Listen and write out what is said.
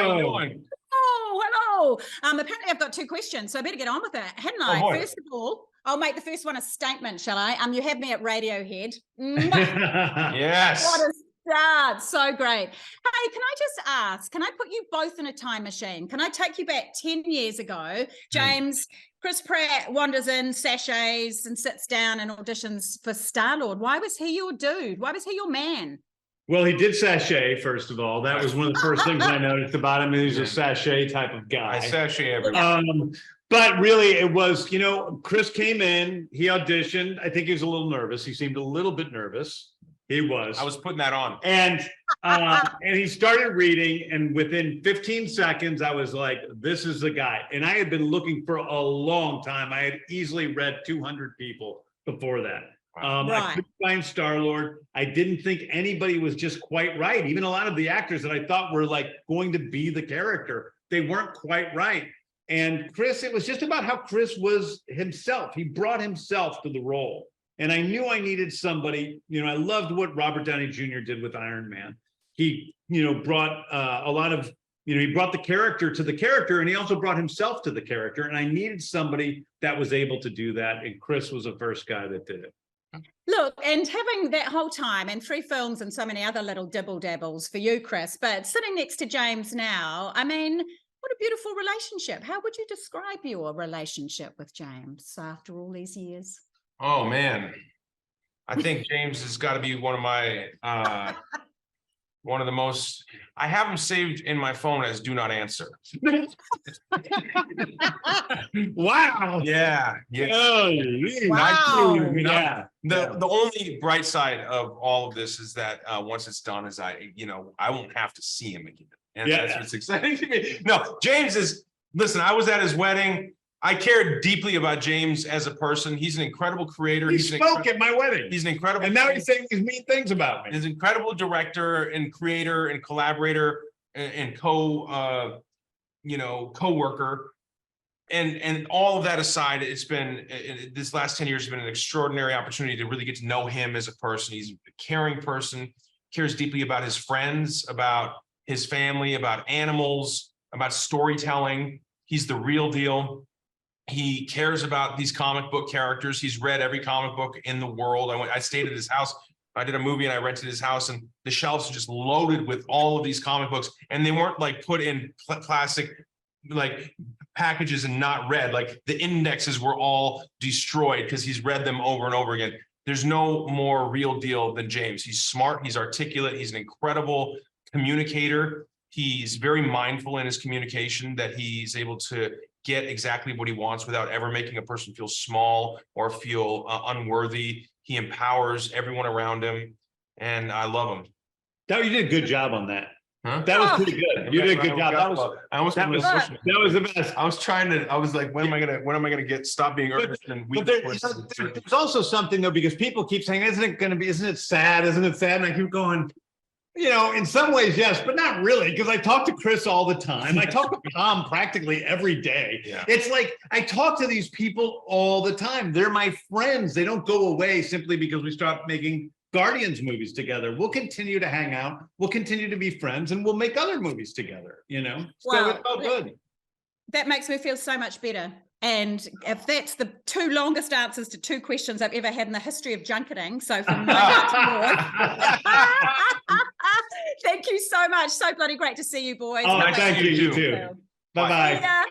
How you doing? Oh, hello. Apparently I've got 2 questions, so I better get on with it, hadn't I? boy. First of all, I'll make the first one a statement, shall I? You had me at Radiohead. Yes. What a start. So great. Hey, can I just ask, can I put you both in a time machine? Can I take you back 10 years ago? James, Chris Pratt wanders in, sachets, and sits down and auditions for Star-Lord. Why was he your dude? Why was he your man? Well, he did sachet, first of all. That was one of the first things I noticed about him. He's a sachet type of guy. I sachet everything. But really, it was, you know, Chris came in, he auditioned. I think he was a little nervous. He seemed a little bit nervous. He was. I was putting that on. And he started reading, and within 15 seconds, I was like, this is the guy. And I had been looking for a long time. I had easily read 200 people before that. I couldn't find Star-Lord. I didn't think anybody was just quite right. Even a lot of the actors that I thought were like going to be the character, they weren't quite right. And Chris, it was just about how Chris was himself. He brought himself to the role. And I knew I needed somebody, you know, I loved what Robert Downey Jr. did with Iron Man. He, you know, brought a lot of, you know, he brought the character to the character, and he also brought himself to the character. And I needed somebody that was able to do that. And Chris was the first guy that did it. Look, and having that whole time and 3 films and so many other little dibble dabbles for you, Chris, but sitting next to James now, I mean, what a beautiful relationship. How would you describe your relationship with James after all these years? Oh man, I think James has got to be one of my one of the most. I have him saved in my phone as do not answer. Wow. Yeah. Oh, wow. Yeah. The only bright side of all of this is that once it's done, is I won't have to see him again, and that's what's exciting to me. No, James is. Listen, I was at his wedding. I cared deeply about James as a person. He's an incredible creator. He spoke at my wedding. He's an incredible. And now he's saying these mean things about me. He's an incredible director and creator and collaborator and co-worker. And all of that aside, it's been this last 10 years has been an extraordinary opportunity to really get to know him as a person. He's a caring person, cares deeply about his friends, about his family, about animals, about storytelling. He's the real deal. He cares about these comic book characters. He's read every comic book in the world. I stayed at his house. I did a movie and I rented his house, and the shelves are just loaded with all of these comic books. And they weren't like put in classic like packages and not read. Like the indexes were all destroyed because he's read them over and over again. There's no more real deal than James. He's smart. He's articulate. He's an incredible communicator. He's very mindful in his communication, that he's able to get exactly what he wants without ever making a person feel small or feel unworthy. He empowers everyone around him, and I love him. You did a good job on that. Huh? That was pretty good. You did a good job. That was the best. I was like, when am I gonna stop being earnest and weak? There's also something though, because people keep saying, isn't it sad? Isn't it sad? And I keep going, you know, in some ways, yes, but not really, because I talk to Chris all the time. I talk to Tom practically every day. Yeah. It's like I talk to these people all the time. They're my friends. They don't go away simply because we stopped making Guardians movies together. We'll continue to hang out. We'll continue to be friends, and we'll make other movies together, you know? So it's all good. That makes me feel so much better. And if that's the 2 longest answers to 2 questions I've ever had in the history of junketing, so from my heart to yours. Thank you so much. So bloody great to see you, boys. Oh, thank you, you too. Bye-bye.